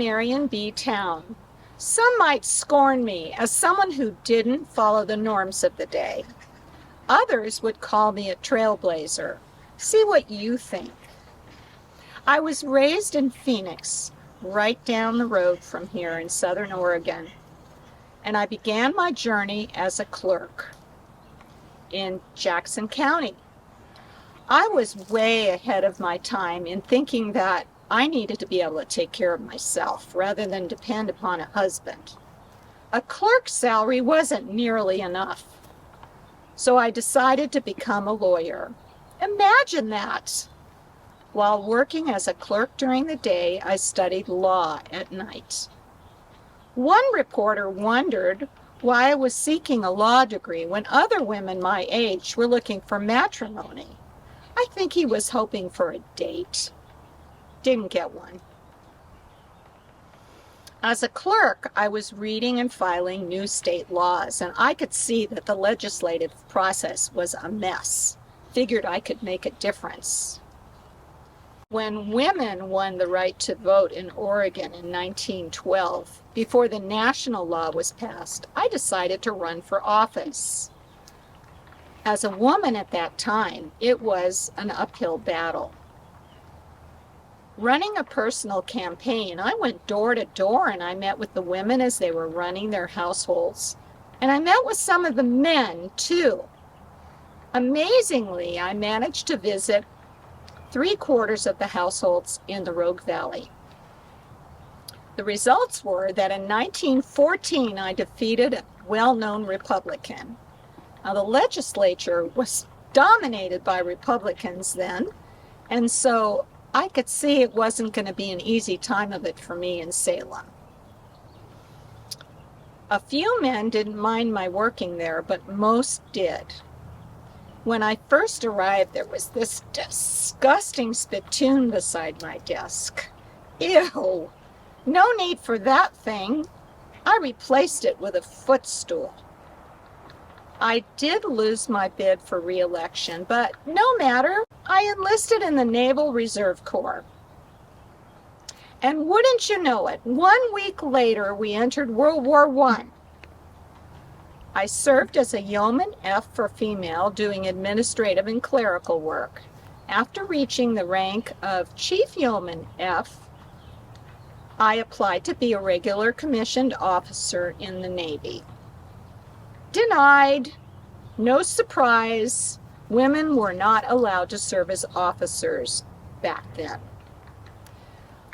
Marion B. town. Some might scorn me as someone who didn't follow the norms of the day. Others would call me a trailblazer. See what you think. I was raised in Phoenix, right down the road from here in Southern Oregon, and I began my journey as a clerk in Jackson County. I was way ahead of my time in thinking that I needed to be able to take care of myself rather than depend upon a husband. A clerk's salary wasn't nearly enough, so I decided to become a lawyer. Imagine that! While working as a clerk during the day, I studied law at night. One reporter wondered why I was seeking a law degree when other women my age were looking for matrimony. I think he was hoping for a date. Didn't get one. As a clerk, I was reading and filing new state laws, and I could see that the legislative process was a mess. Figured I could make a difference. When women won the right to vote in Oregon in 1912, before the national law was passed, I decided to run for office. As a woman at that time, it was an uphill battle. Running a personal campaign, I went door to door and I met with the women as they were running their households. And I met with some of the men, too. Amazingly, I managed to visit 3/4 of the households in the Rogue Valley. The results were that in 1914, I defeated a well-known Republican. Now, the legislature was dominated by Republicans then, and so I could see it wasn't going to be an easy time of it for me in Salem. A few men didn't mind my working there, but most did. When I first arrived, there was this disgusting spittoon beside my desk. Ew! No need for that thing. I replaced it with a footstool. I did lose my bid for re-election, but no matter. I enlisted in the Naval Reserve Corps. And wouldn't you know it, 1 week later we entered World War I. I served as a Yeoman F for female, doing administrative and clerical work. After reaching the rank of Chief Yeoman F, I applied to be a regular commissioned officer in the Navy. Denied. No surprise, women were not allowed to serve as officers back then.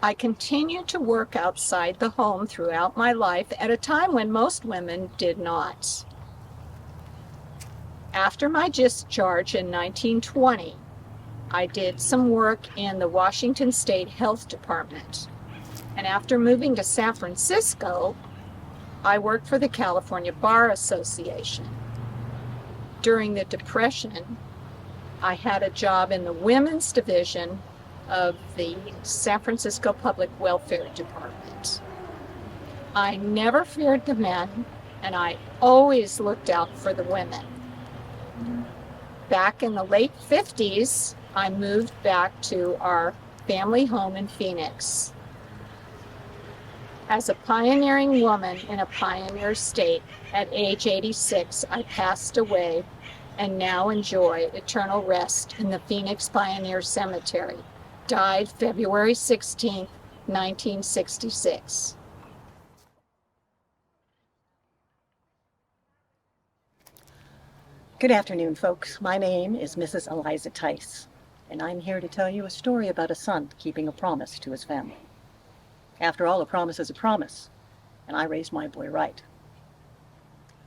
I continued to work outside the home throughout my life at a time when most women did not. After my discharge in 1920, I did some work in the Washington State Health Department. And after moving to San Francisco, I worked for the California Bar Association. During the Depression, I had a job in the women's division of the San Francisco Public Welfare Department. I never feared the men, and I always looked out for the women. Back in the late 50s, I moved back to our family home in Phoenix. As a pioneering woman in a pioneer state, at age 86, I passed away and now enjoy eternal rest in the Phoenix Pioneer Cemetery. Died February 16, 1966. Good afternoon, folks. My name is Mrs. Eliza Tice, and I'm here to tell you a story about a son keeping a promise to his family. After all, a promise is a promise, and I raised my boy right.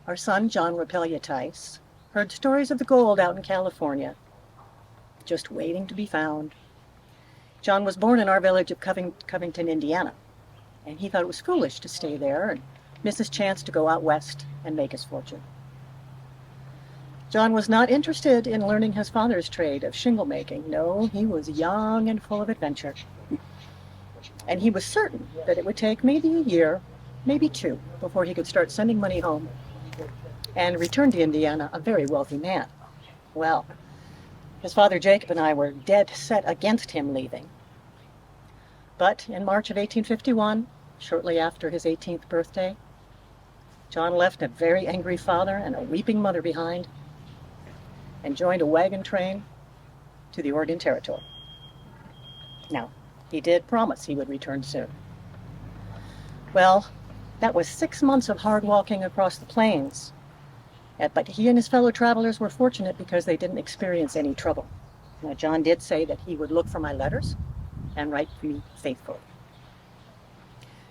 Our son, John Rappelia Tice, heard stories of the gold out in California, just waiting to be found. John was born in our village of Covington, Indiana, and he thought it was foolish to stay there and miss his chance to go out west and make his fortune. John was not interested in learning his father's trade of shingle making. No, he was young and full of adventure. And he was certain that it would take maybe a year, maybe 2, before he could start sending money home and return to Indiana a very wealthy man. Well, his father Jacob and I were dead set against him leaving. But in March of 1851, shortly after his 18th birthday, John left a very angry father and a weeping mother behind and joined a wagon train to the Oregon Territory. Now, he did promise he would return soon. Well, that was 6 months of hard walking across the plains. But he and his fellow travelers were fortunate because they didn't experience any trouble. Now, John did say that he would look for my letters and write me faithfully.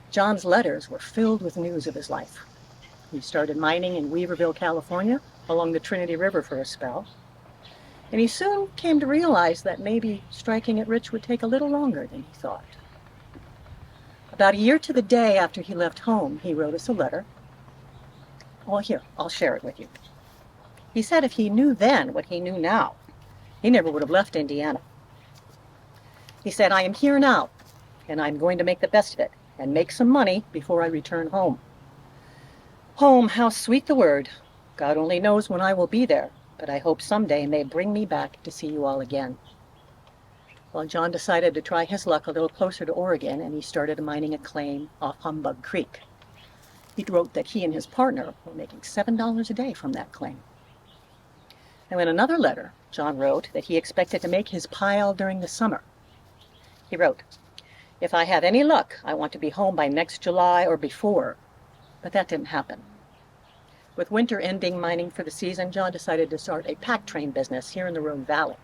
John's letters were filled with news of his life. He started mining in Weaverville, California, along the Trinity River for a spell. And he soon came to realize that maybe striking it rich would take a little longer than he thought. About a year to the day after he left home, he wrote us a letter. Well, here, I'll share it with you. He said if he knew then what he knew now, he never would have left Indiana. He said, "I am here now, and I'm going to make the best of it and make some money before I return home. Home, how sweet the word. God only knows when I will be there, but I hope someday may bring me back to see you all again." Well, John decided to try his luck a little closer to Oregon, and he started mining a claim off Humbug Creek. He wrote that he and his partner were making $7 a day from that claim. Now, in another letter, John wrote that he expected to make his pile during the summer. He wrote, "If I have any luck, I want to be home by next July or before," but that didn't happen. With winter ending mining for the season, John decided to start a pack train business here in the Rogue Valley.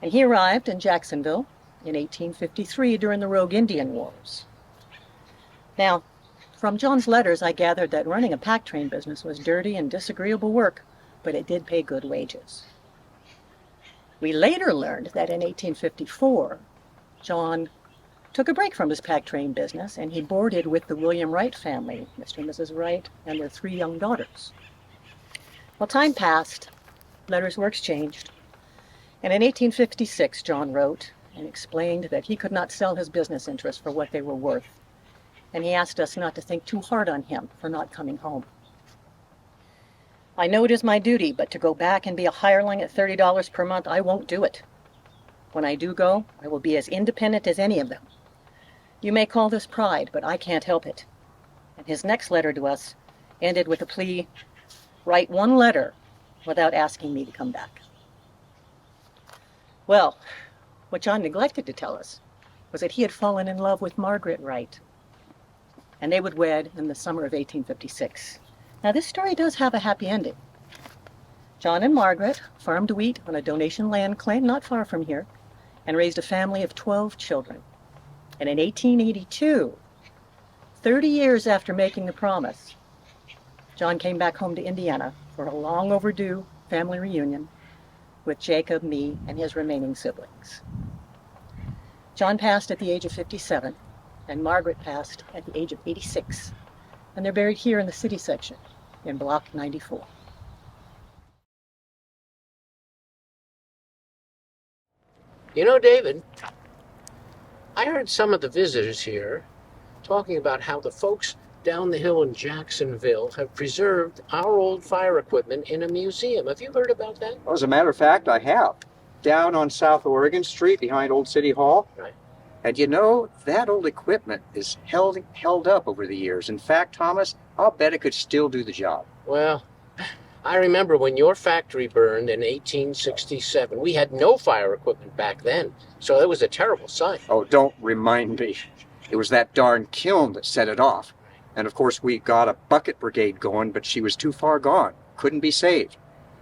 And he arrived in Jacksonville in 1853 during the Rogue Indian Wars. Now, from John's letters, I gathered that running a pack train business was dirty and disagreeable work, but it did pay good wages. We later learned that in 1854, John took a break from his pack train business and he boarded with the William Wright family, Mr. and Mrs. Wright, and their 3 young daughters. Well, time passed, letters were exchanged, and in 1856, John wrote and explained that he could not sell his business interests for what they were worth, and he asked us not to think too hard on him for not coming home. "I know it is my duty, but to go back and be a hireling at $30 per month, I won't do it. When I do go, I will be as independent as any of them. You may call this pride, but I can't help it." And his next letter to us ended with a plea, "Write one letter without asking me to come back." Well, what John neglected to tell us was that he had fallen in love with Margaret Wright, and they would wed in the summer of 1856. Now, this story does have a happy ending. John and Margaret farmed wheat on a donation land claim not far from here and raised a family of 12 children. And in 1882, 30 years after making the promise, John came back home to Indiana for a long overdue family reunion with Jacob, me, and his remaining siblings. John passed at the age of 57, and Margaret passed at the age of 86, and they're buried here in the city section in Block 94. You know, David, I heard some of the visitors here talking about how the folks down the hill in Jacksonville have preserved our old fire equipment in a museum. Have you heard about that? Well, as a matter of fact, I have. Down on South Oregon Street behind Old City Hall. Right. And you know, that old equipment is held up over the years. In fact, Thomas, I'll bet it could still do the job. Well, I remember when your factory burned in 1867. We had no fire equipment back then, so it was a terrible sight. Oh, don't remind me. It was that darn kiln that set it off. And of course, we got a bucket brigade going, but she was too far gone. Couldn't be saved.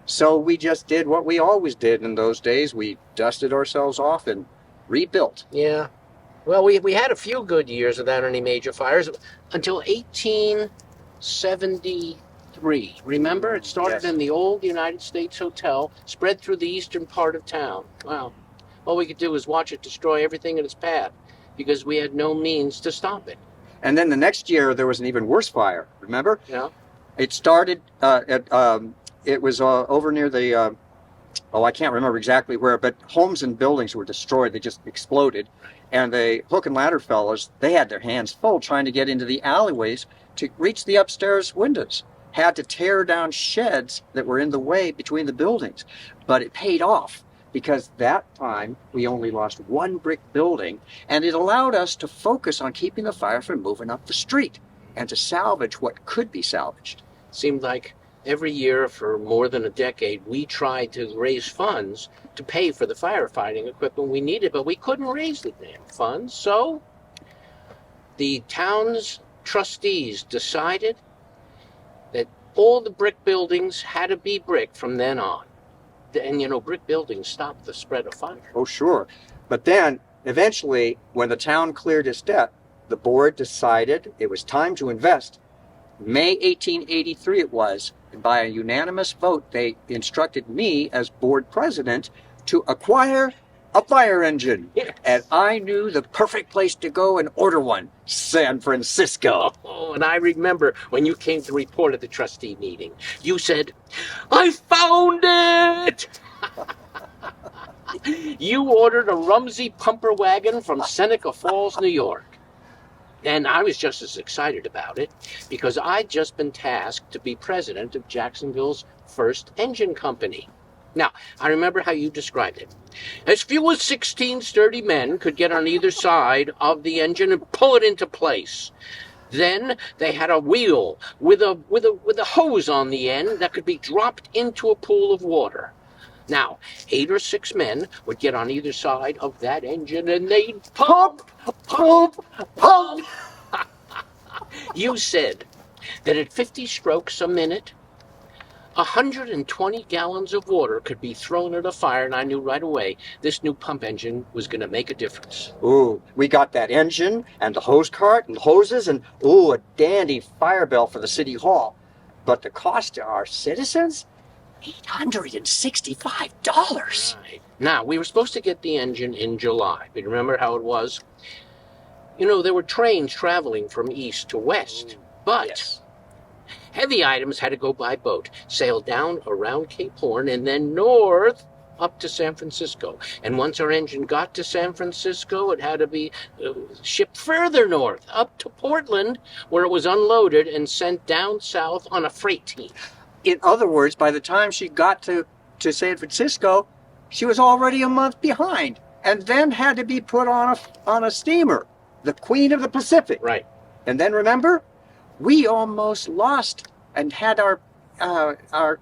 So we just did what we always did in those days. We dusted ourselves off and rebuilt. Yeah. Well, we had a few good years without any major fires until 1873. Remember? It started Yes. in the old United States Hotel, spread through the eastern part of town. Wow. All we could do was watch it destroy everything in its path because we had no means to stop it. And then the next year, there was an even worse fire. Remember? Yeah. It started it was over near the, I can't remember exactly where, but homes and buildings were destroyed. They just exploded. And the hook and ladder fellows, they had their hands full trying to get into the alleyways to reach the upstairs windows. Had to tear down sheds that were in the way between the buildings. But it paid off because that time we only lost one brick building, and it allowed us to focus on keeping the fire from moving up the street and to salvage what could be salvaged. Seemed like every year for more than a decade, we tried to raise funds to pay for the firefighting equipment we needed, but we couldn't raise the damn funds. So the town's trustees decided that all the brick buildings had to be brick from then on. And, you know, brick buildings stopped the spread of fire. Oh, sure. But then, eventually, when the town cleared its debt, the board decided it was time to invest. May 1883 it was, and by a unanimous vote, they instructed me as board president to acquire a fire engine. Yes. And I knew the perfect place to go and order one, San Francisco. Oh, and I remember when you came to report at the trustee meeting, you said, "I found it!" You ordered a Rumsey pumper wagon from Seneca Falls, New York. And I was just as excited about it because I'd just been tasked to be president of Jacksonville's first engine company. Now, I remember how you described it. As few as 16 sturdy men could get on either side of the engine and pull it into place. Then they had a wheel with a hose on the end that could be dropped into a pool of water. Now, 8 or 6 men would get on either side of that engine and they'd pump, pump, pump. You said that at 50 strokes a minute, 120 gallons of water could be thrown at a fire, and I knew right away this new pump engine was going to make a difference. Ooh, we got that engine and the hose cart and hoses and, ooh, a dandy fire bell for the city hall. But the cost to our citizens? $865. Right. Now, we were supposed to get the engine in July, but remember how it was? You know, there were trains traveling from east to west, but Yes. heavy items had to go by boat, sail down around Cape Horn, and then north up to San Francisco. And once our engine got to San Francisco, it had to be shipped further north, up to Portland, where it was unloaded and sent down south on a freight team. In other words, by the time she got to San Francisco, she was already a month behind, and then had to be put on a steamer, the Queen of the Pacific. Right. And then remember, we almost lost and had our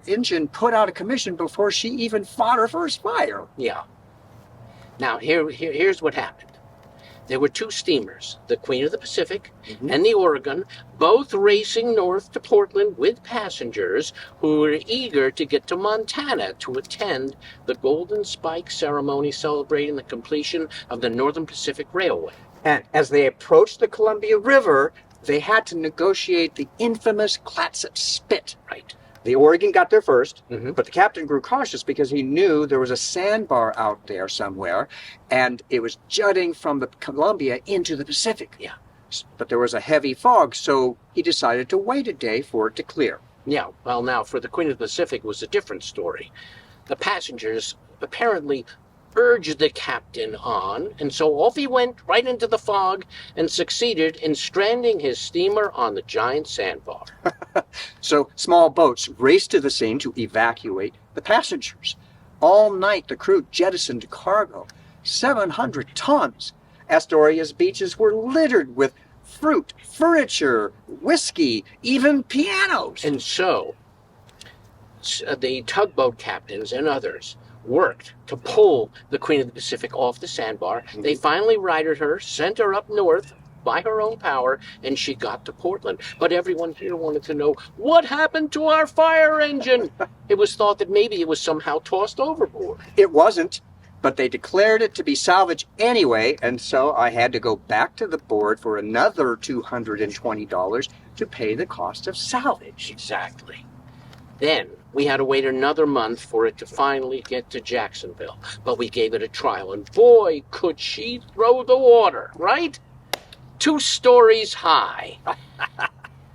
engine put out of commission before she even fought her first fire. Yeah. Now, here's what happened. There were 2 steamers, the Queen of the Pacific and the Oregon, both racing north to Portland with passengers who were eager to get to Montana to attend the Golden Spike ceremony celebrating the completion of the Northern Pacific Railway. And as they approached the Columbia River, they had to negotiate the infamous Clatsop Spit. Right. The Oregon got there first, Mhm. but the captain grew cautious because he knew there was a sandbar out there somewhere, and it was jutting from the Columbia into the Pacific. Yeah. But there was a heavy fog, so he decided to wait a day for it to clear. Yeah, well, now, for the Queen of the Pacific was a different story. The passengers apparently urged the captain on, and so off he went right into the fog and succeeded in stranding his steamer on the giant sandbar. So small boats raced to the scene to evacuate the passengers. All night the crew jettisoned cargo, 700 tons. Astoria's beaches were littered with fruit, furniture, whiskey, even pianos. And so, the tugboat captains and others worked to pull the Queen of the Pacific off the sandbar. They finally righted her, sent her up north by her own power, and she got to Portland. But everyone here wanted to know, what happened to our fire engine? It was thought that maybe it was somehow tossed overboard. It wasn't, but they declared it to be salvage anyway, and so I had to go back to the board for another $220 to pay the cost of salvage. Exactly. Then we had to wait another month for it to finally get to Jacksonville. But we gave it a trial, and boy, could she throw the water, right? 2 stories high.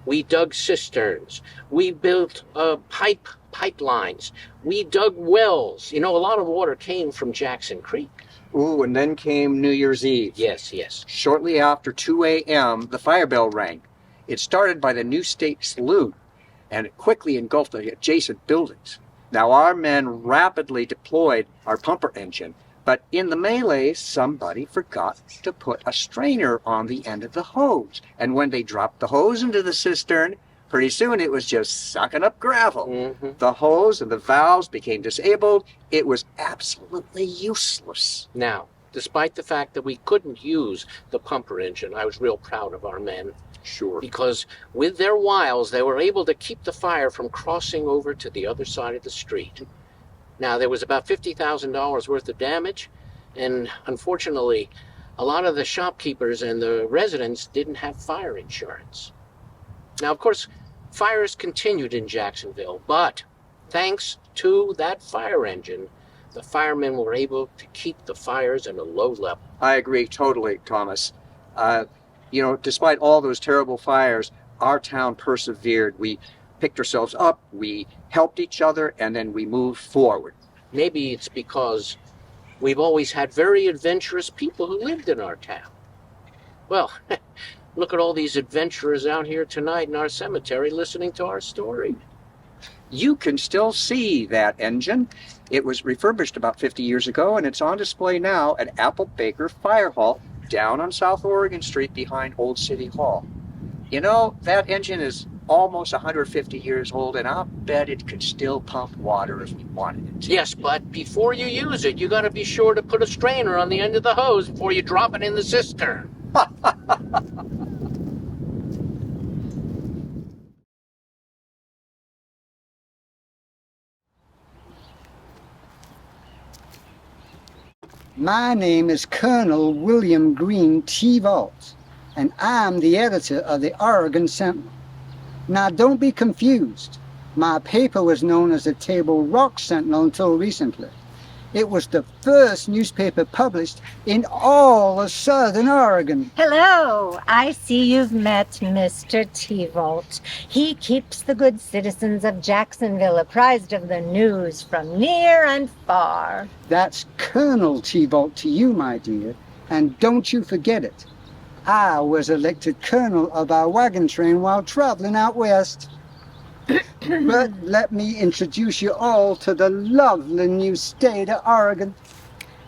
We dug cisterns. We built pipelines. We dug wells. You know, a lot of water came from Jackson Creek. Ooh, and then came New Year's Eve. Yes, yes. Shortly after 2 a.m., the fire bell rang. It started by the New State Saloon, and it quickly engulfed the adjacent buildings. Now, our men rapidly deployed our pumper engine, but in the melee, somebody forgot to put a strainer on the end of the hose. And when they dropped the hose into the cistern, pretty soon it was just sucking up gravel. Mm-hmm. The hose and the valves became disabled. It was absolutely useless. Now, despite the fact that we couldn't use the pumper engine, I was real proud of our men. Sure. Because with their wiles, they were able to keep the fire from crossing over to the other side of the street. Now, there was about $50,000 worth of damage, and unfortunately, a lot of the shopkeepers and the residents didn't have fire insurance. Now, of course, fires continued in Jacksonville, but thanks to that fire engine, the firemen were able to keep the fires at a low level. I agree totally, Thomas. Despite all those terrible fires, our town persevered. We picked ourselves up, we helped each other, and then we moved forward. Maybe it's because we've always had very adventurous people who lived in our town. Well, look at all these adventurers out here tonight in our cemetery listening to our story. You can still see that engine. It was refurbished about 50 years ago, and it's on display now at Apple Baker Fire Hall down on South Oregon Street behind Old City Hall. You know, that engine is almost 150 years old, and I'll bet it could still pump water if we wanted it to. Yes, but before you use it, you got to be sure to put a strainer on the end of the hose before you drop it in the cistern. My name is Colonel William Green T. Vault, and I'm the editor of the Oregon Sentinel. Now, don't be confused. My paper was known as the Table Rock Sentinel until recently. It was the first newspaper published in all of southern Oregon. Hello, I see you've met Mr. T-Vault. He keeps the good citizens of Jacksonville apprised of the news from near and far. That's Colonel T-Vault to you, my dear, and don't you forget it. I was elected colonel of our wagon train while traveling out west. But let me introduce you all to the lovely new state of Oregon.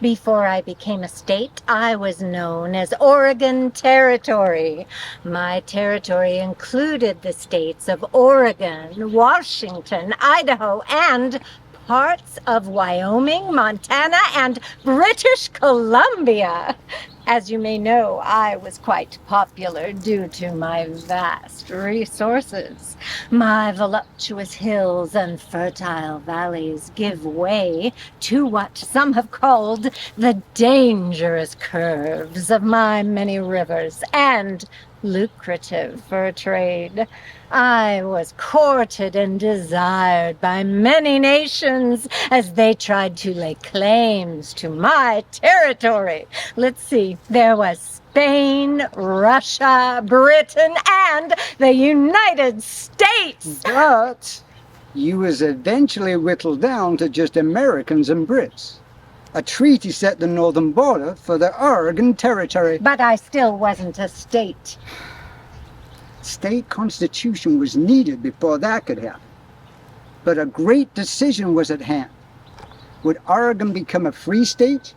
Before I became a state, I was known as Oregon Territory. My territory included the states of Oregon, Washington, Idaho, and parts of Wyoming, Montana, and British Columbia. As you may know, I was quite popular due to my vast resources. My voluptuous hills and fertile valleys give way to what some have called the dangerous curves of my many rivers and lucrative fur trade. I was courted and desired by many nations as they tried to lay claims to my territory. Let's see, there was Spain, Russia, Britain, and the United States. But you was eventually whittled down to just Americans and Brits. A treaty set the northern border for the Oregon Territory. But I still wasn't a state. State constitution was needed before that could happen. But a great decision was at hand. Would Oregon become a free state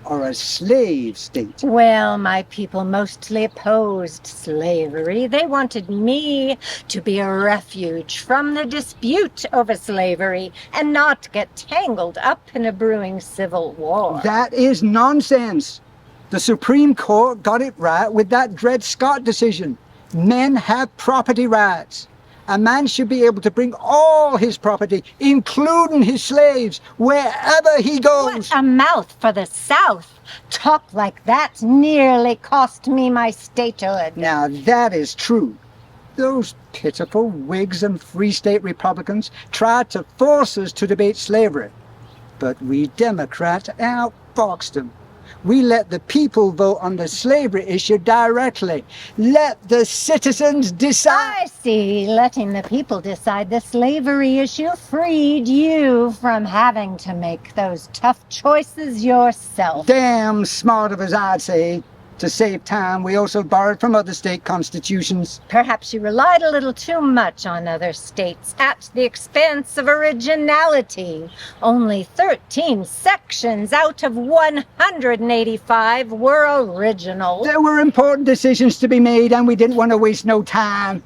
or a slave state? Well, my people mostly opposed slavery. They wanted me to be a refuge from the dispute over slavery and not get tangled up in a brewing civil war. That is nonsense. The Supreme Court got it right with that Dred Scott decision. Men have property rights. A man should be able to bring all his property, including his slaves, wherever he goes. What a mouth for the South! Talk like that nearly cost me my statehood. Now that is true. Those pitiful Whigs and Free State Republicans tried to force us to debate slavery. But we Democrats outfoxed them. We let the people vote on the slavery issue directly. Let the citizens decide. I see. Letting the people decide the slavery issue freed you from having to make those tough choices yourself. Damn smart of us, I'd say. To save time, we also borrowed from other state constitutions. Perhaps you relied a little too much on other states at the expense of originality. Only 13 sections out of 185 were original. There were important decisions to be made, and we didn't want to waste no time.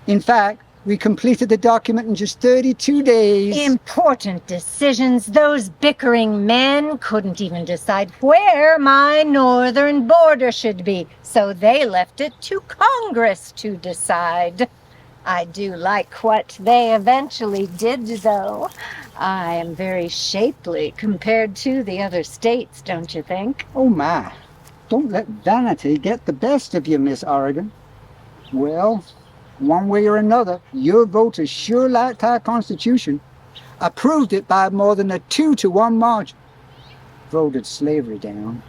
In fact, we completed the document in just 32 days. Important decisions. Those bickering men couldn't even decide where my northern border should be, so they left it to Congress to decide. I do like what they eventually did, though. I am very shapely compared to the other states, don't you think? Oh my, don't let vanity get the best of you, Miss Oregon. Well, one way or another, your voters sure liked our Constitution, approved it by more than a 2-to-1 margin, voted slavery down,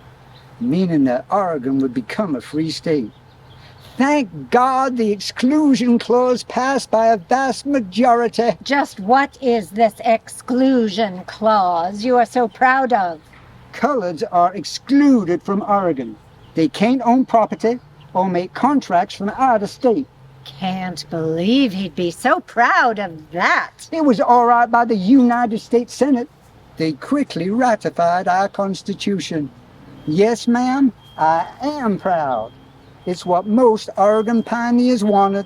meaning that Oregon would become a free state. Thank God the exclusion clause passed by a vast majority. Just what is this exclusion clause you are so proud of? Coloreds are excluded from Oregon. They can't own property or make contracts from out of state. Can't believe he'd be so proud of that. It was all right by the United States Senate. They quickly ratified our Constitution. Yes, ma'am, I am proud. It's what most Oregon pioneers wanted.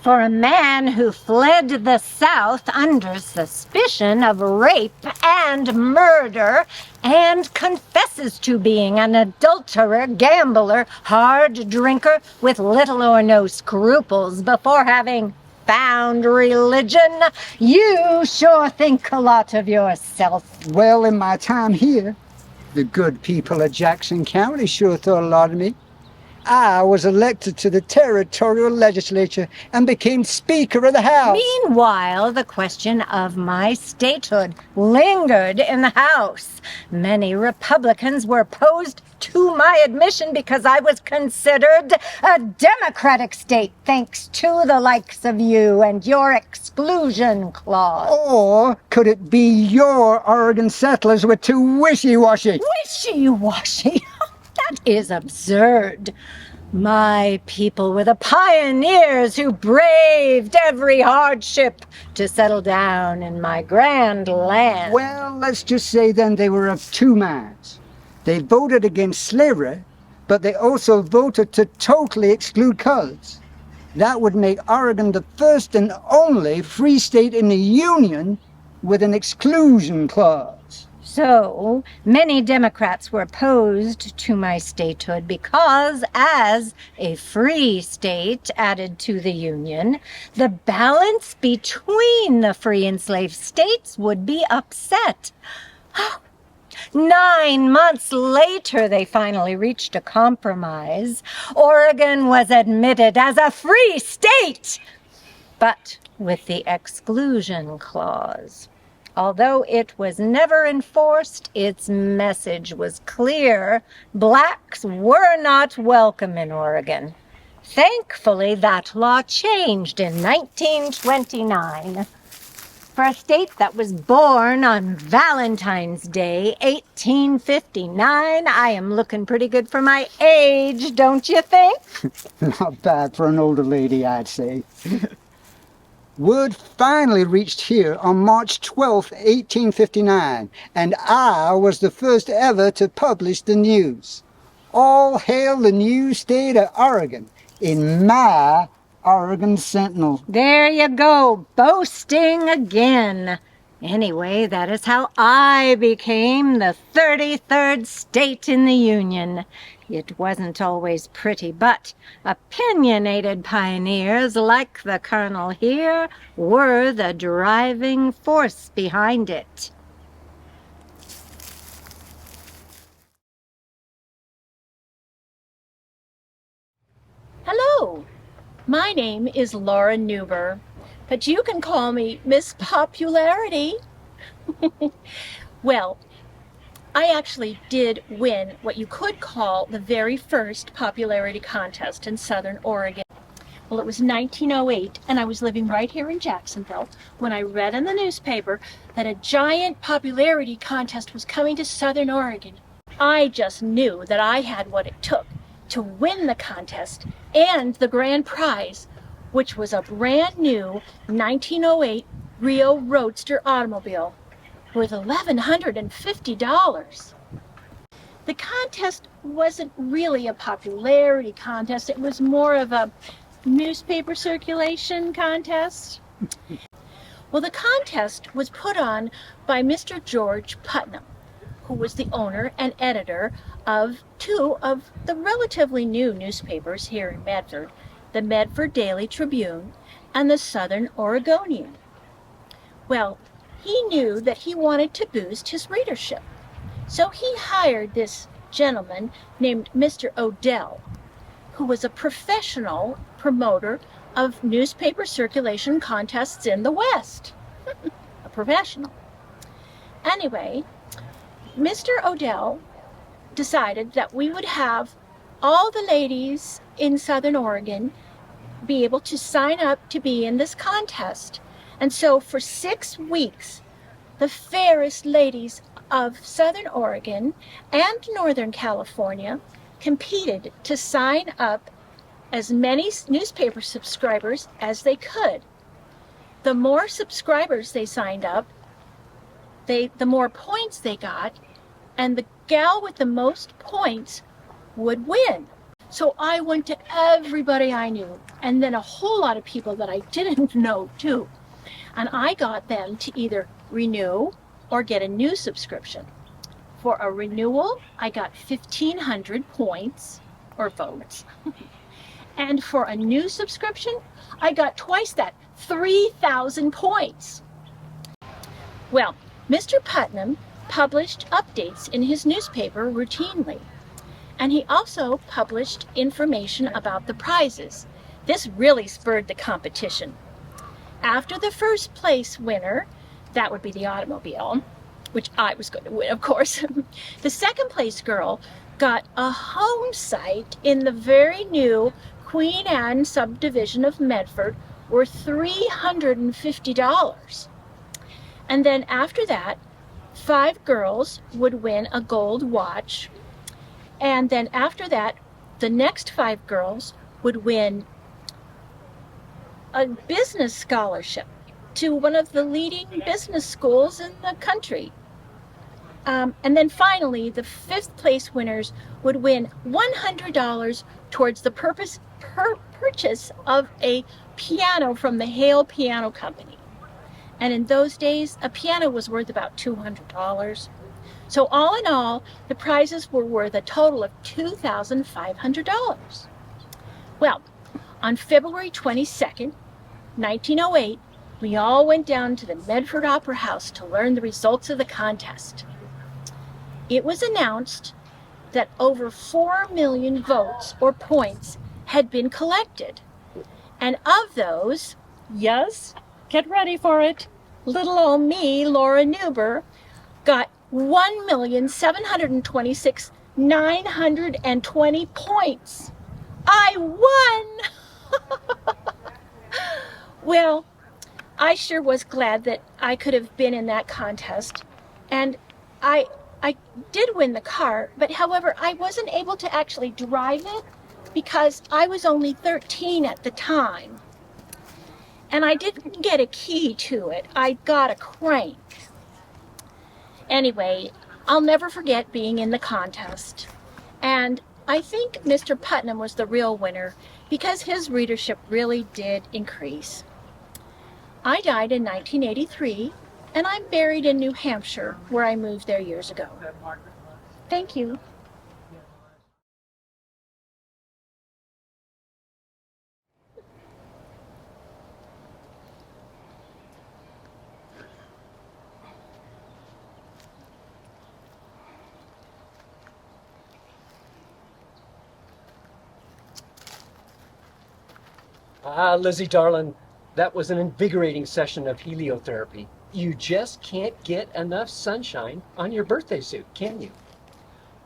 For a man who fled the South under suspicion of rape and murder and confesses to being an adulterer, gambler, hard drinker with little or no scruples before having found religion, you sure think a lot of yourself. Well, in my time here, the good people of Jackson County sure thought a lot of me. I was elected to the territorial legislature and became Speaker of the House. Meanwhile, the question of my statehood lingered in the House. Many Republicans were opposed to my admission because I was considered a Democratic state, thanks to the likes of you and your exclusion clause. Or could it be your Oregon settlers were too wishy-washy? Wishy-washy? That is absurd. My people were the pioneers who braved every hardship to settle down in my grand land. Well, let's just say then they were of two minds. They voted against slavery, but they also voted to totally exclude colors. That would make Oregon the first and only free state in the Union with an exclusion clause. So, many Democrats were opposed to my statehood because, as a free state added to the Union, the balance between the free and slave states would be upset. 9 months later, they finally reached a compromise. Oregon was admitted as a free state, but with the exclusion clause. Although it was never enforced, its message was clear. Blacks were not welcome in Oregon. Thankfully, that law changed in 1929. For a state that was born on Valentine's Day, 1859, I am looking pretty good for my age, don't you think? Not bad for an older lady, I'd say. Word finally reached here on March 12, 1859, and I was the first ever to publish the news. All hail the new state of Oregon in my Oregon Sentinel. There you go, boasting again. Anyway, that is how I became the 33rd state in the Union. It wasn't always pretty, but opinionated pioneers like the Colonel here were the driving force behind it. Hello, my name is Laura Newber, but you can call me Miss Popularity. Well, I actually did win what you could call the very first popularity contest in Southern Oregon. Well, it was 1908, and I was living right here in Jacksonville when I read in the newspaper that a giant popularity contest was coming to Southern Oregon. I just knew that I had what it took to win the contest and the grand prize, which was a brand new 1908 Rio Roadster automobile worth $1,150. The contest wasn't really a popularity contest. It was more of a newspaper circulation contest. Well, the contest was put on by Mr. George Putnam, who was the owner and editor of two of the relatively new newspapers here in Medford, the Medford Daily Tribune and the Southern Oregonian. Well, he knew that he wanted to boost his readership, so he hired this gentleman named Mr. Odell, who was a professional promoter of newspaper circulation contests in the West. A professional. Anyway, Mr. Odell decided that we would have all the ladies in Southern Oregon be able to sign up to be in this contest. And so for 6 weeks, the fairest ladies of Southern Oregon and Northern California competed to sign up as many newspaper subscribers as they could. The more subscribers they signed up, the more points they got, and the gal with the most points would win. So I went to everybody I knew, and then a whole lot of people that I didn't know too. And I got them to either renew or get a new subscription. For a renewal, I got 1,500 points or votes. And for a new subscription, I got twice that, 3,000 points. Well, Mr. Putnam published updates in his newspaper routinely, and he also published information about the prizes. This really spurred the competition. After the first place winner, that would be the automobile, which I was going to win, of course, the second place girl got a home site in the very new Queen Anne subdivision of Medford worth $350. And then after that, 5 girls would win a gold watch. And then after that, the next 5 girls would win a business scholarship to one of the leading business schools in the country. And then finally, the 5th place winners would win $100 towards the purchase of a piano from the Hale Piano Company. And in those days, a piano was worth about $200. So all in all, the prizes were worth a total of $2,500. Well, on February 22nd, 1908, we all went down to the Medford Opera House to learn the results of the contest. It was announced that over 4 million votes or points had been collected. And of those, yes, get ready for it, little old me, Laura Newber, got 1,726,920 points. I won! Well, I sure was glad that I could have been in that contest. And I did win the car, but however, I wasn't able to actually drive it because I was only 13 at the time. And I didn't get a key to it. I got a crank. Anyway, I'll never forget being in the contest. And I think Mr. Putnam was the real winner because his readership really did increase. I died in 1983, and I'm buried in New Hampshire, where I moved there years ago. Thank you. Lizzie, darling, that was an invigorating session of heliotherapy. You just can't get enough sunshine on your birthday suit, can you?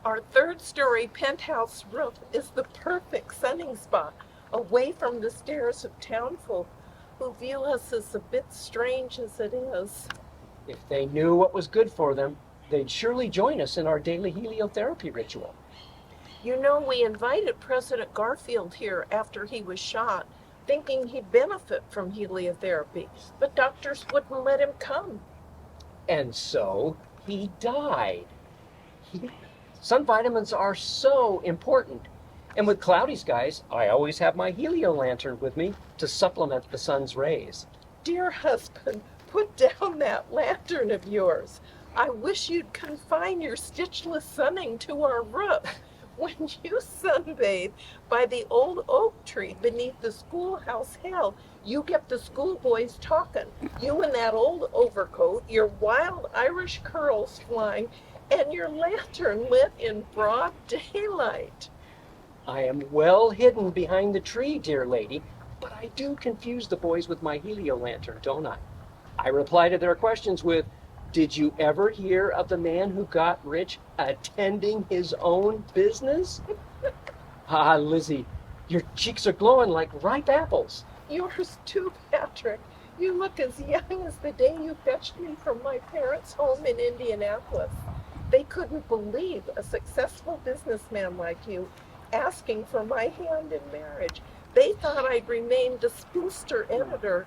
Our 3rd-story penthouse roof is the perfect sunning spot, away from the stares of townfolk who view us as a bit strange as it is. If they knew what was good for them, they'd surely join us in our daily heliotherapy ritual. You know, we invited President Garfield here after he was shot, thinking he'd benefit from heliotherapy, but doctors wouldn't let him come. And so he died. Sun vitamins are so important. And with cloudy skies, I always have my helio lantern with me to supplement the sun's rays. Dear husband, put down that lantern of yours. I wish you'd confine your stitchless sunning to our roof. When you sunbathe by the old oak tree beneath the schoolhouse hill, you get the schoolboys talking. You in that old overcoat, your wild Irish curls flying, and your lantern lit in broad daylight. I am well hidden behind the tree, dear lady, but I do confuse the boys with my helio lantern, don't I? I reply to their questions with, "Did you ever hear of the man who got rich attending his own business?" Ah, Lizzie, your cheeks are glowing like ripe apples. Yours too, Patrick. You look as young as the day you fetched me from my parents' home in Indianapolis. They couldn't believe a successful businessman like you asking for my hand in marriage. They thought I'd remain the spinster editor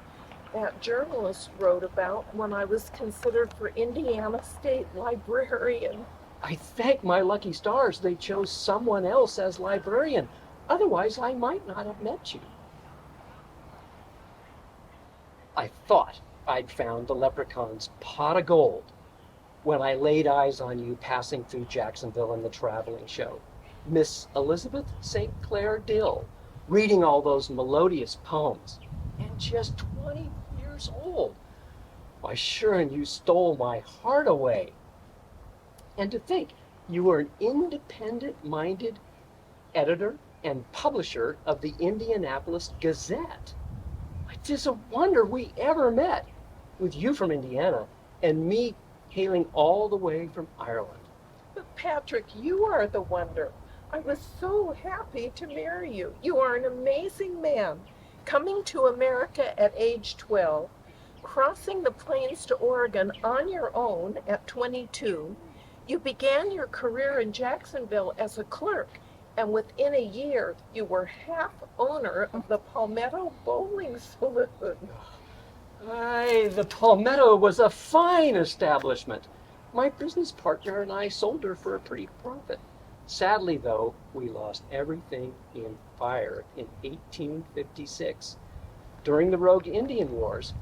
that journalist wrote about when I was considered for Indiana State Librarian. I thank my lucky stars they chose someone else as librarian. Otherwise, I might not have met you. I thought I'd found the leprechaun's pot of gold when I laid eyes on you passing through Jacksonville in the traveling show. Miss Elizabeth St. Clair Dill, reading all those melodious poems, and just 20 years old. Why, sure, and you stole my heart away. And to think you were an independent-minded editor and publisher of the Indianapolis Gazette. It is a wonder we ever met, with you from Indiana and me hailing all the way from Ireland. But Patrick, you are the wonder. I was so happy to marry you. You are an amazing man. Coming to America at age 12, crossing the plains to Oregon on your own at 22, you began your career in Jacksonville as a clerk, and within a year, you were half owner of the Palmetto Bowling Saloon. Aye, the Palmetto was a fine establishment. My business partner and I sold her for a pretty profit. Sadly, though, we lost everything in fire in 1856. During the Rogue Indian Wars,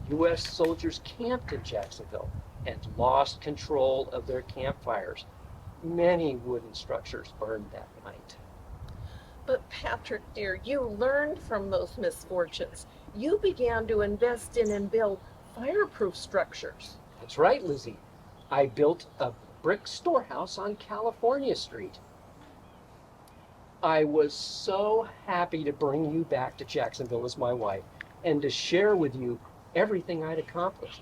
U.S. soldiers camped in Jacksonville and lost control of their campfires. Many wooden structures burned that night. But Patrick, dear, you learned from those misfortunes. You began to invest in and build fireproof structures. That's right, Lizzie. I built a brick storehouse on California Street. I was so happy to bring you back to Jacksonville as my wife and to share with you everything I'd accomplished.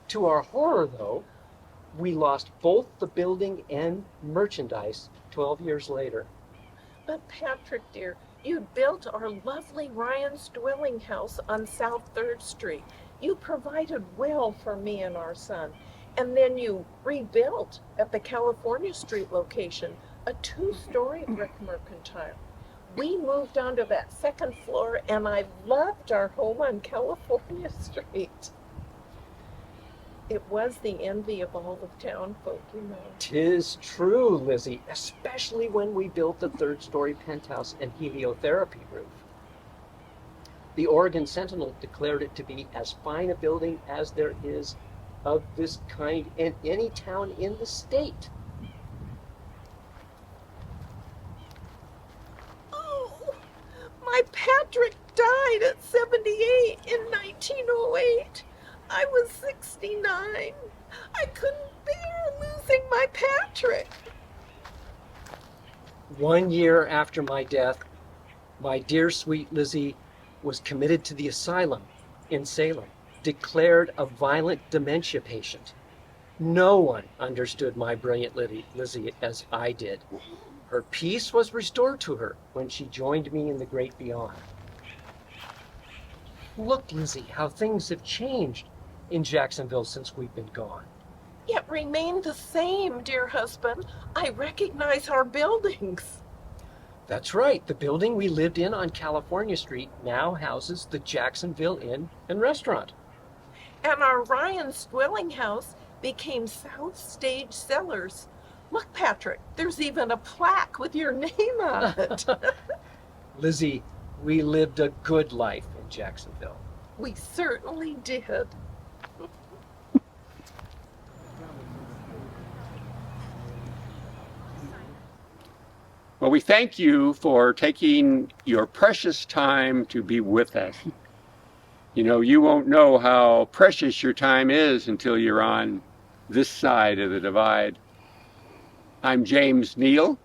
To our horror, though, we lost both the building and merchandise 12 years later. But Patrick, dear, you built our lovely Ryan's dwelling house on South 3rd Street. You provided well for me and our son. And then you rebuilt at the California Street location a 2-story brick mercantile. We moved onto that second floor, and I loved our home on California Street. It was the envy of all the town folk, you know. 'Tis true, Lizzie, especially when we built the 3rd-story penthouse and heliotherapy roof. The Oregon Sentinel declared it to be as fine a building as there is of this kind in any town in the state. Oh, my Patrick died at 78 in 1908. I was 69. I couldn't bear losing my Patrick. 1 year after my death, my dear sweet Lizzie was committed to the asylum in Salem, declared a violent dementia patient. No one understood my brilliant Lizzie as I did. Her peace was restored to her when she joined me in the great beyond. Look, Lizzie, how things have changed in Jacksonville since we've been gone. yet remain the same, dear husband. I recognize our buildings. That's right. The building we lived in on California Street now houses the Jacksonville Inn and Restaurant. And our Ryan's dwelling house became South Stage Cellars. Look, Patrick, there's even a plaque with your name on it. Lizzie, we lived a good life in Jacksonville. We certainly did. Well, we thank you for taking your precious time to be with us. You know, you won't know how precious your time is until you're on this side of the divide. I'm James Neal.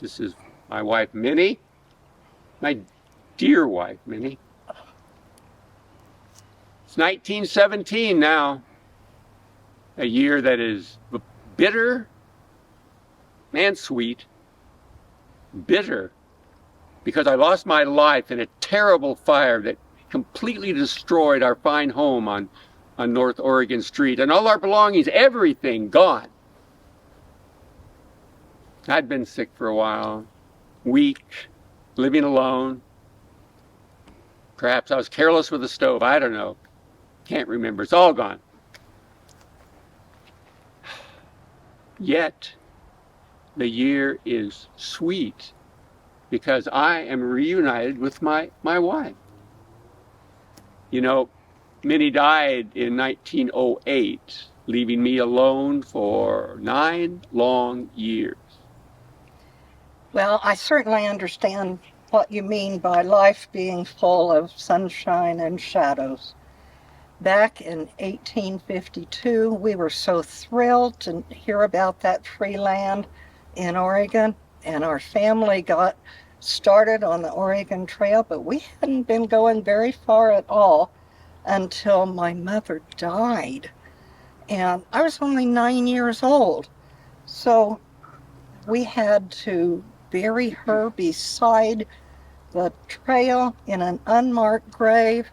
This is my wife, Minnie. My dear wife, Minnie. It's 1917 now, a year that is bitter and sweet. Bitter because I lost my life in a terrible fire that completely destroyed our fine home on North Oregon Street, and all our belongings, everything gone. I'd been sick for a while, weak, living alone. Perhaps I was careless with the stove. I don't know. Can't remember. It's all gone. Yet, the year is sweet because I am reunited with my wife. You know, Minnie died in 1908, leaving me alone for 9 long years. Well, I certainly understand what you mean by life being full of sunshine and shadows. Back in 1852, we were so thrilled to hear about that free land in Oregon, and our family got started on the Oregon Trail, but we hadn't been going very far at all until my mother died. And I was only 9 years old. So we had to bury her beside the trail in an unmarked grave,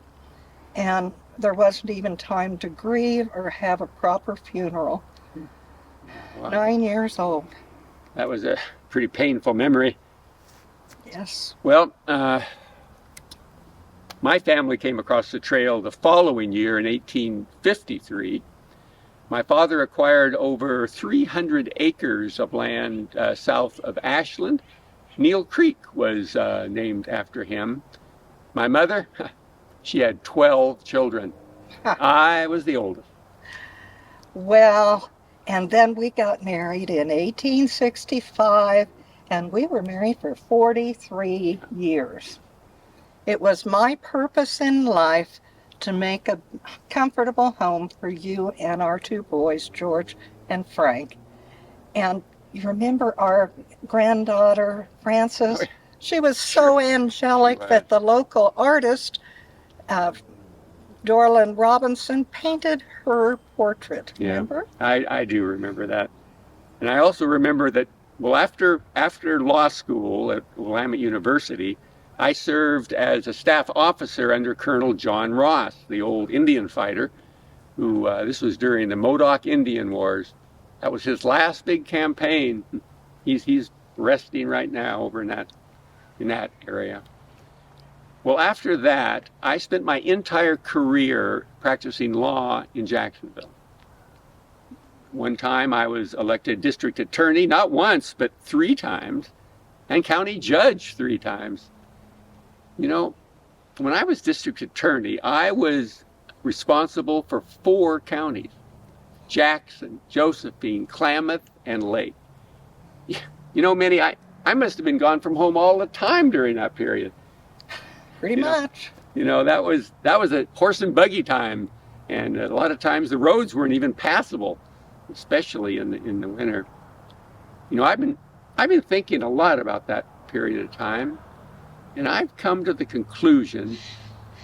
and there wasn't even time to grieve or have a proper funeral. Wow. 9 years old. That was a pretty painful memory. Yes. Well, my family came across the trail the following year in 1853. My father acquired over 300 acres of land south of Ashland. Neal Creek was named after him. My mother, she had 12 children. I was the oldest. Well, and then we got married in 1865, and we were married for 43 years. It was my purpose in life to make a comfortable home for you and our 2 boys, George and Frank. And you remember our granddaughter, Frances? She was so angelic that the local artist, Dorland Robinson, painted her portrait. Remember? Yeah, I do remember that. And I also remember that, well, after law school at Willamette University, I served as a staff officer under Colonel John Ross, the old Indian fighter, who, this was during the Modoc Indian Wars. That was his last big campaign. He's resting right now over in that area. Well, after that, I spent my entire career practicing law in Jacksonville. One time I was elected district attorney, not once, but 3 times, and county judge 3 times. You know, when I was district attorney, I was responsible for 4 counties: Jackson, Josephine, Klamath, and Lake. You know, Minnie, I must have been gone from home all the time during that period. Pretty much. You know, that was a horse and buggy time, and a lot of times the roads weren't even passable, especially in the winter. You know, I've been thinking a lot about that period of time, and I've come to the conclusion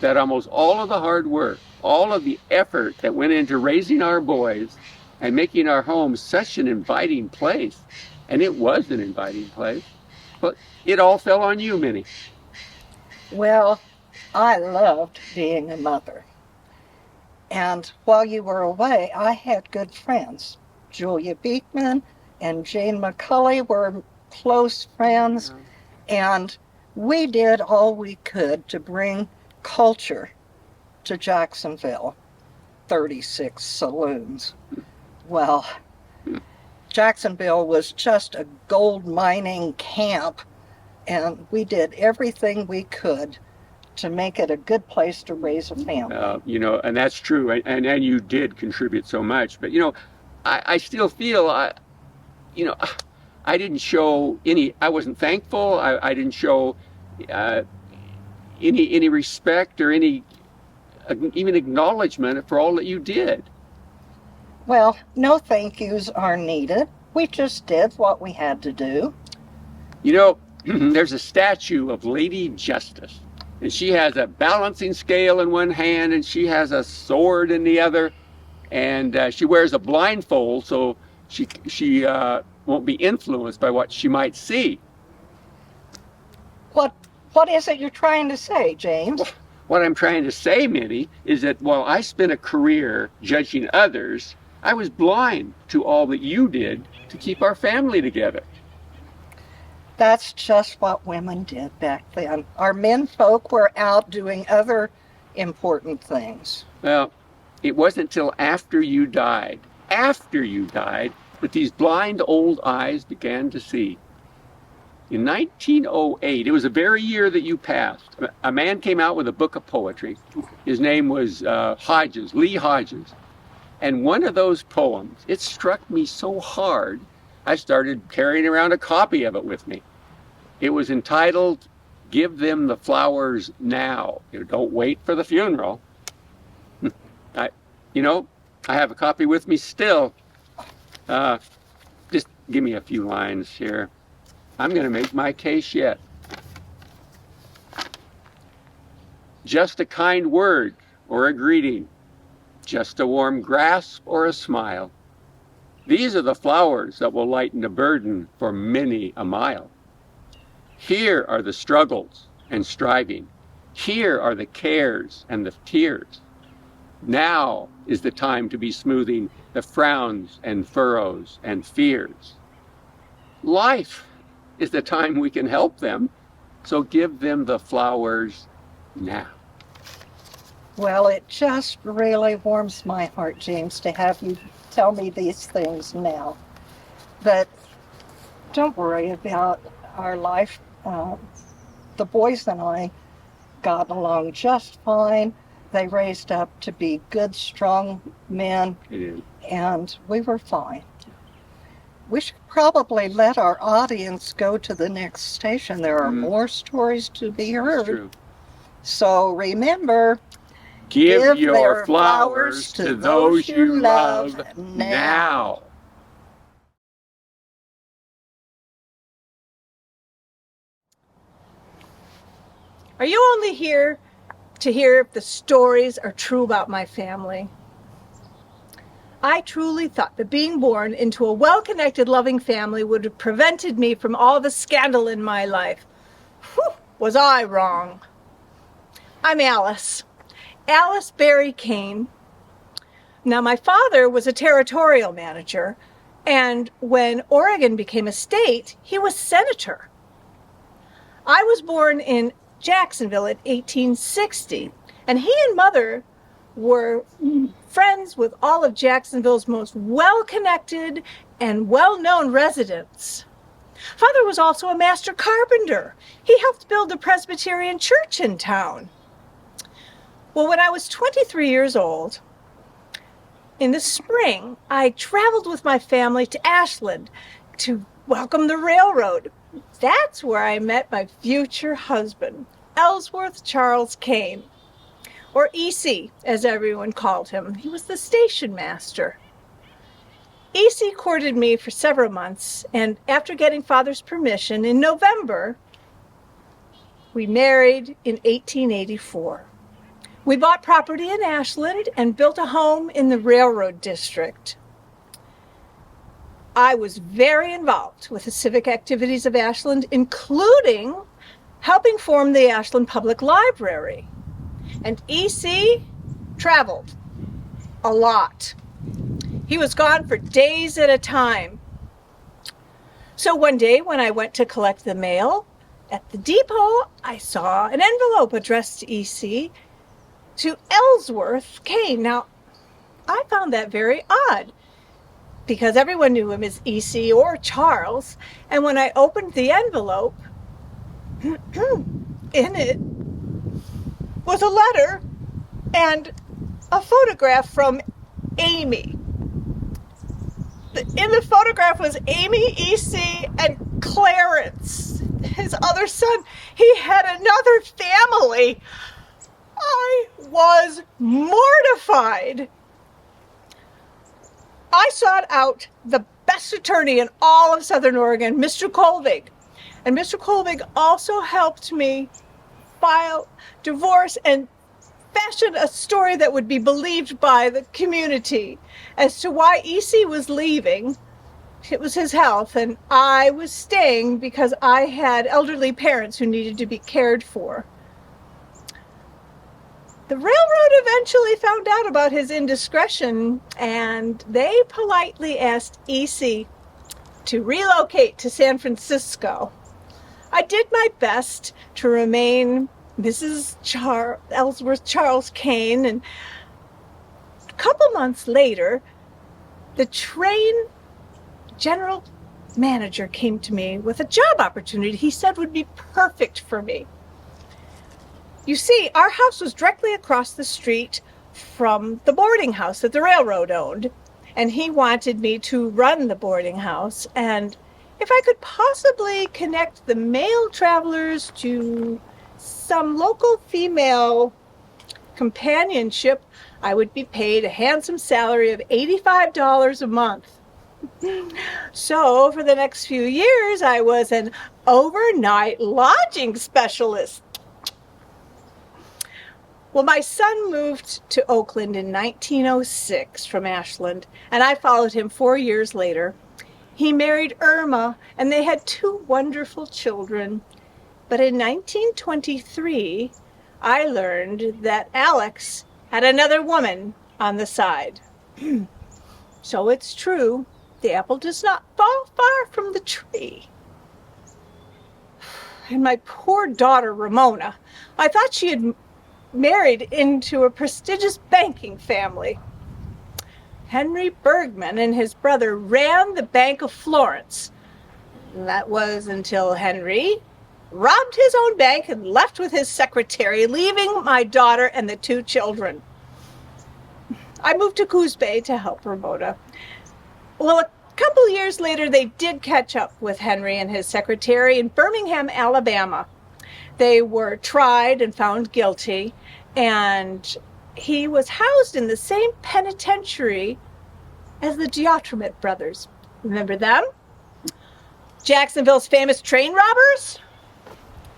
that almost all of the hard work, all of the effort that went into raising our boys and making our home such an inviting place, and it was an inviting place, but it all fell on you, Minnie. Well, I loved being a mother. And while you were away, I had good friends. Julia Beekman and Jane McCulley were close friends, and we did all we could to bring culture to Jacksonville. 36 saloons. Well, Jacksonville was just a gold mining camp, and we did everything we could to make it a good place to raise a family. And that's true, and you did contribute so much. But I still feel I didn't show any. I wasn't thankful. I didn't show any respect or any even acknowledgement for all that you did. Well, no thank yous are needed. We just did what we had to do. There's a statue of Lady Justice, and she has a balancing scale in one hand, and she has a sword in the other, and she wears a blindfold so she won't be influenced by what she might see. What is it you're trying to say, James? What I'm trying to say, Minnie, is that while I spent a career judging others, I was blind to all that you did to keep our family together. That's just what women did back then. Our men folk were out doing other important things. Well, it wasn't till after you died, that these blind old eyes began to see. In 1908, it was the very year that you passed, a man came out with a book of poetry. His name was Lee Hodges. And one of those poems, it struck me so hard, I started carrying around a copy of it with me. It was entitled, "Give Them the Flowers Now." Don't wait for the funeral. I have a copy with me still. Just give me a few lines here. I'm going to make my case yet. Just a kind word or a greeting, just a warm grasp or a smile. These are the flowers that will lighten a burden for many a mile. Here are the struggles and striving. Here are the cares and the tears. Now is the time to be smoothing the frowns and furrows and fears. Life is the time we can help them, so give them the flowers now. Well, it just really warms my heart, James, to have you tell me these things now. But don't worry about our life. The boys and I got along just fine. They raised up to be good, strong men, and we were fine. We should probably let our audience go to the next station. There are more stories to be heard. True. So remember, give your flowers to those you love now. Are you only here to hear if the stories are true about my family? I truly thought that being born into a well-connected, loving family would have prevented me from all the scandal in my life. Whew, was I wrong? I'm Alice Berry Kane. Now, my father was a territorial manager, and when Oregon became a state, he was senator. I was born in Jacksonville in 1860, and he and Mother were friends with all of Jacksonville's most well-connected and well-known residents. Father was also a master carpenter. He helped build the Presbyterian church in town. Well, when I was 23 years old, in the spring, I traveled with my family to Ashland to welcome the railroad. That's where I met my future husband, Ellsworth Charles Kane, or EC, as everyone called him. He was the station master. EC courted me for several months, and after getting Father's permission in November, we married in 1884. We bought property in Ashland and built a home in the railroad district. I was very involved with the civic activities of Ashland, including helping form the Ashland Public Library. And EC traveled a lot. He He was gone for days at a time. So one day when I went to collect the mail at the depot, I saw an envelope addressed to EC to Ellsworth Kane. Now, I found that very odd because everyone knew him as EC or Charles. And when I opened the envelope, in it was a letter and a photograph from Amy. In the photograph was Amy, EC, and Clarence, his other son. He had another family. I was mortified. I sought out the best attorney in all of Southern Oregon, Mr. Kolvig. And Mr. Kolvig also helped me file divorce and fashion a story that would be believed by the community as to why EC was leaving. It was his health, and I was staying because I had elderly parents who needed to be cared for. The railroad eventually found out about his indiscretion, and they politely asked EC to relocate to San Francisco. I did my best to remain Mrs. Ellsworth Charles Kane, and a couple months later, the train general manager came to me with a job opportunity he said would be perfect for me. You see, our house was directly across the street from the boarding house that the railroad owned, and he wanted me to run the boarding house, and if I could possibly connect the male travelers to some local female companionship, I would be paid a handsome salary of $85 a month. So for the next few years, I was an overnight lodging specialist. Well, my son moved to Oakland in 1906 from Ashland, and I followed him 4 years later. He married Irma, and they had 2 wonderful children. But in 1923, I learned that Alex had another woman on the side. So it's true, the apple does not fall far from the tree. And my poor daughter, Ramona, I thought she had married into a prestigious banking family. Henry Bergman and his brother ran the Bank of Florence. That was until Henry robbed his own bank and left with his secretary, leaving my daughter and the 2 children. I moved to Coos Bay to help Ramona. Well, a couple years later, they did catch up with Henry and his secretary in Birmingham, Alabama. They were tried and found guilty, and he was housed in the same penitentiary as the Diotromit brothers. Remember them? Jacksonville's famous train robbers?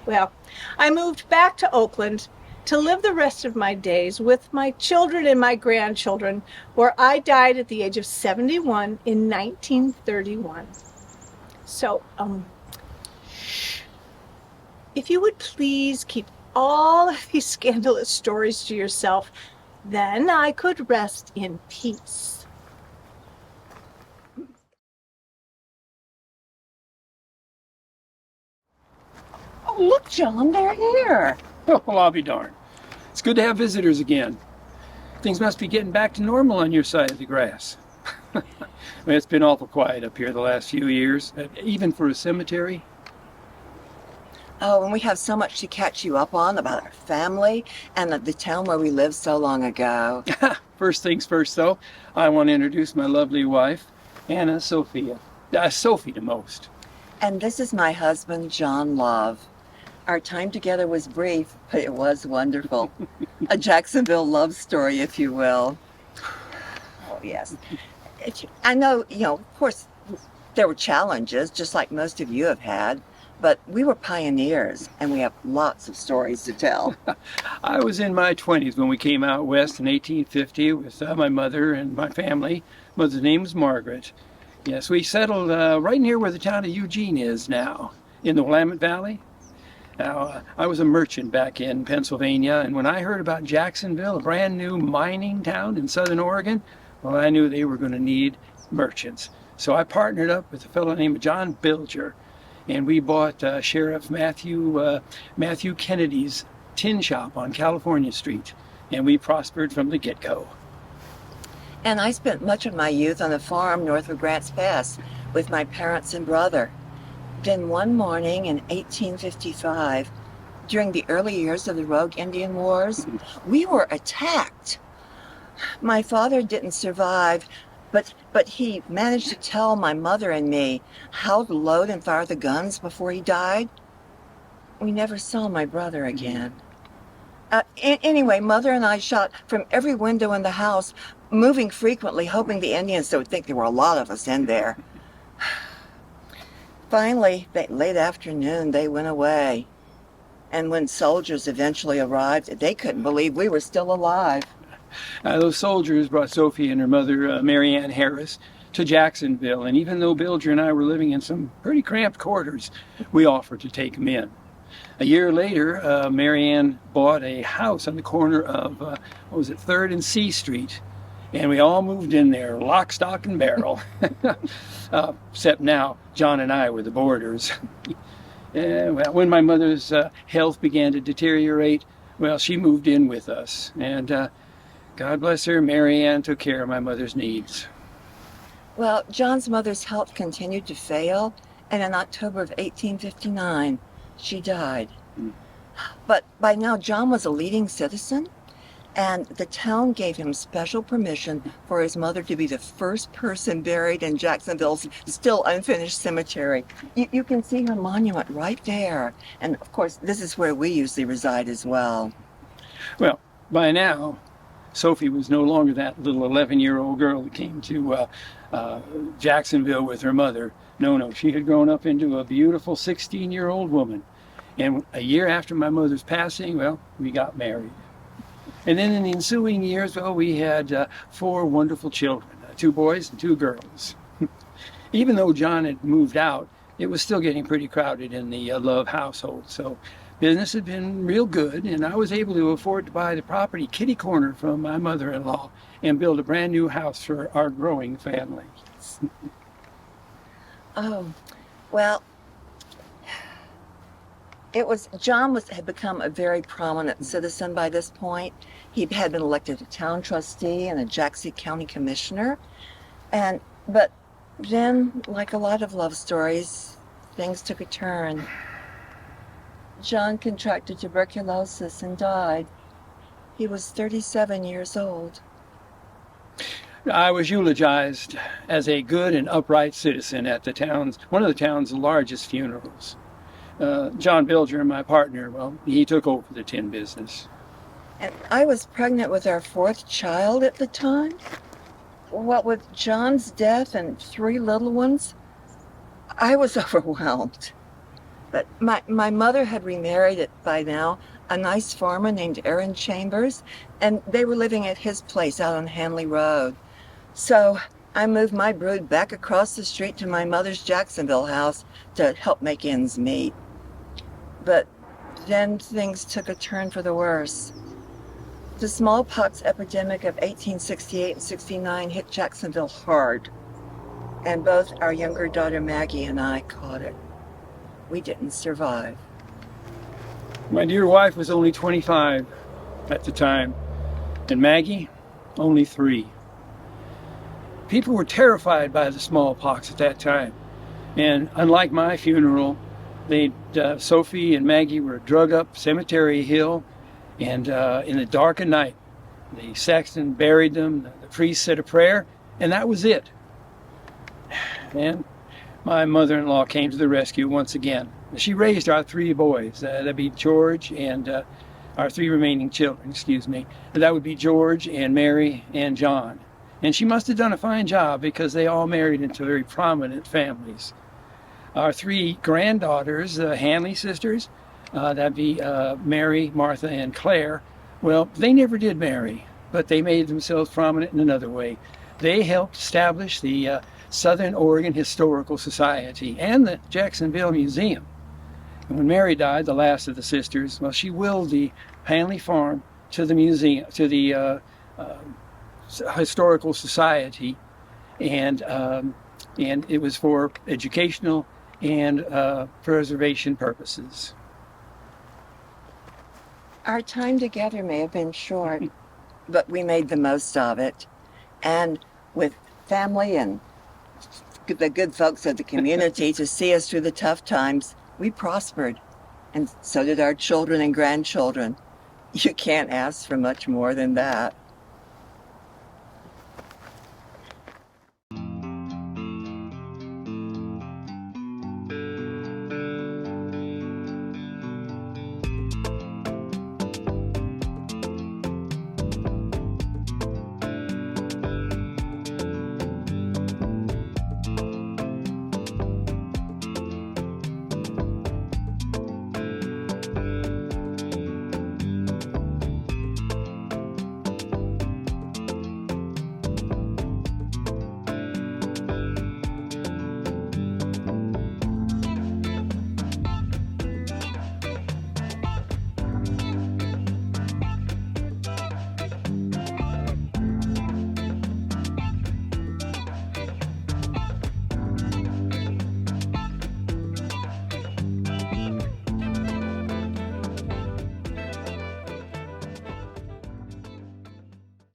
Well, I moved back to Oakland to live the rest of my days with my children and my grandchildren, where I died at the age of 71 in 1931. So, if you would please keep all of these scandalous stories to yourself, then I could rest in peace. Oh, look, John, they're here. Oh, well, I'll be darned. It's good to have visitors again. Things must be getting back to normal on your side of the grass. I mean, it's been awful quiet up here the last few years, even for a cemetery. Oh, and we have so much to catch you up on about our family and the town where we lived so long ago. First things first, though, I want to introduce my lovely wife, Anna Sophia. Sophie to most. And this is my husband, John Love. Our time together was brief, but it was wonderful. A Jacksonville love story, if you will. Oh, yes. I know, of course, there were challenges, just like most of you have had, but we were pioneers, and we have lots of stories to tell. I was in my 20s when we came out west in 1850 with my mother and my family. Mother's name was Margaret. Yes, we settled right near where the town of Eugene is now, in the Willamette Valley. Now, I was a merchant back in Pennsylvania, and when I heard about Jacksonville, a brand new mining town in southern Oregon, Well, I knew they were going to need merchants. So I partnered up with a fellow named John Bilger, and we bought Sheriff Matthew Kennedy's tin shop on California Street, and we prospered from the get-go. And I spent much of my youth on a farm north of Grants Pass with my parents and brother. Then one morning in 1855, during the early years of the Rogue Indian Wars, we were attacked. My father didn't survive, but he managed to tell my mother and me how to load and fire the guns before he died. We never saw my brother again. Anyway, Mother and I shot from every window in the house, moving frequently, hoping the Indians would think there were a lot of us in there. Finally, late afternoon, they went away. And when soldiers eventually arrived, they couldn't believe we were still alive. Those soldiers brought Sophie and her mother, Mary Ann Harris, to Jacksonville. And even though Bilger and I were living in some pretty cramped quarters, we offered to take them in. A year later, Mary Ann bought a house on the corner of, 3rd and C Street. And we all moved in there, lock, stock, and barrel. Except now, John and I were the boarders. Well, when my mother's health began to deteriorate, well, she moved in with us. And God bless her, Mary Ann took care of my mother's needs. Well, John's mother's health continued to fail, and in October of 1859, she died. But by now, John was a leading citizen, and the town gave him special permission for his mother to be the first person buried in Jacksonville's still unfinished cemetery. You can see her monument right there. And of course, this is where we usually reside as well. Well, by now, Sophie was no longer that little 11-year-old girl that came to Jacksonville with her mother. No, she had grown up into a beautiful 16-year-old woman. And a year after my mother's passing, well, we got married. And then in the ensuing years, well, we had 4 wonderful children, 2 boys and 2 girls. Even though John had moved out, it was still getting pretty crowded in the Love household. So business had been real good, and I was able to afford to buy the property kitty corner from my mother-in-law and build a brand new house for our growing family. Oh, well, John had become a very prominent citizen by this point. He had been elected a town trustee and a Jackson County commissioner. But then, like a lot of love stories, things took a turn. John contracted tuberculosis and died. He was 37 years old. I was eulogized as a good and upright citizen at one of the town's largest funerals. John Bilger, my partner, well, he took over the tin business. And I was pregnant with our 4th child at the time. What with John's death and 3 little ones, I was overwhelmed. But my mother had remarried by now a nice farmer named Aaron Chambers, and they were living at his place out on Hanley Road. So I moved my brood back across the street to my mother's Jacksonville house to help make ends meet. But then things took a turn for the worse. The smallpox epidemic of 1868 and 69 hit Jacksonville hard, and both our younger daughter Maggie and I caught it. We didn't survive. My dear wife was only 25 at the time, and Maggie, only 3. People were terrified by the smallpox at that time, and unlike my funeral, Sophie and Maggie were drug up Cemetery Hill, and in the dark of night, the sexton buried them, the priest said a prayer, and that was it. And my mother-in-law came to the rescue once again. She raised our 3 boys. That'd be George and our 3 remaining children, That would be George and Mary and John. And she must have done a fine job because they all married into very prominent families. Our 3 granddaughters, the Hanley sisters, that'd be Mary, Martha, and Claire. Well, they never did marry, but they made themselves prominent in another way. They helped establish the Southern Oregon Historical Society and the Jacksonville Museum. And when Mary died, the last of the sisters, well, she willed the Hanley farm to the museum, to the historical society, and it was for educational and preservation purposes. Our time together may have been short, but we made the most of it. And with family and the good folks of the community to see us through the tough times, we prospered. And so did our children and grandchildren. You can't ask for much more than that.